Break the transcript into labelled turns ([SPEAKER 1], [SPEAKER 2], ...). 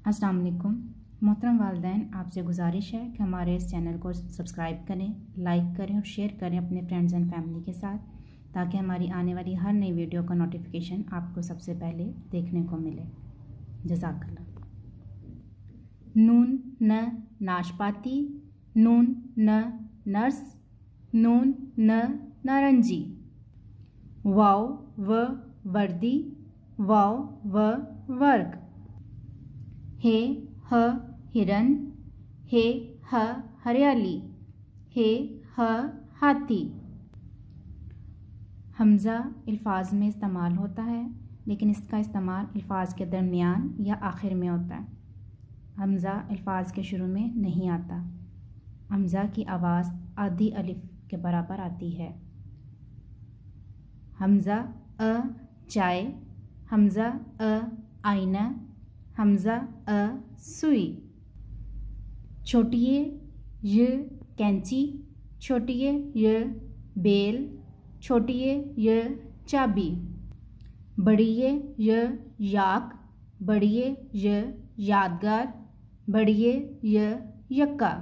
[SPEAKER 1] अस्सलाम वालेकुम मोहतरम वालिदैन, आपसे गुजारिश है कि हमारे इस चैनल को सब्सक्राइब करें, लाइक करें और शेयर करें अपने फ्रेंड्स एंड फैमिली के साथ, ताकि हमारी आने वाली हर नई वीडियो का नोटिफिकेशन आपको सबसे पहले देखने को मिले। जज़ाकल्लाह। नून न नाशपाती, नून न नर्स, नून न नारंगी, वाव व वर्दी, वाव व वर्क, हे ह हिरन, हे ह हरियाली, हे ह हाथी। हमज़ा अल्फाज में इस्तेमाल होता है, लेकिन इसका इस्तेमाल अल्फाज के दरमियान या आखिर में होता है। हमज़ा अल्फाज के शुरू में नहीं आता। हमज़ा की आवाज़ आधी अलिफ के बराबर आती है। हमज़ा अ चाय, हमज़ा अ आईना, हमज़ा अ सुई। छोटिए य कैंची, छोटिए य बेल, छोटिए य चाबी। बड़िए य याक, बड़िए य यादगार, बड़िए य यक्का।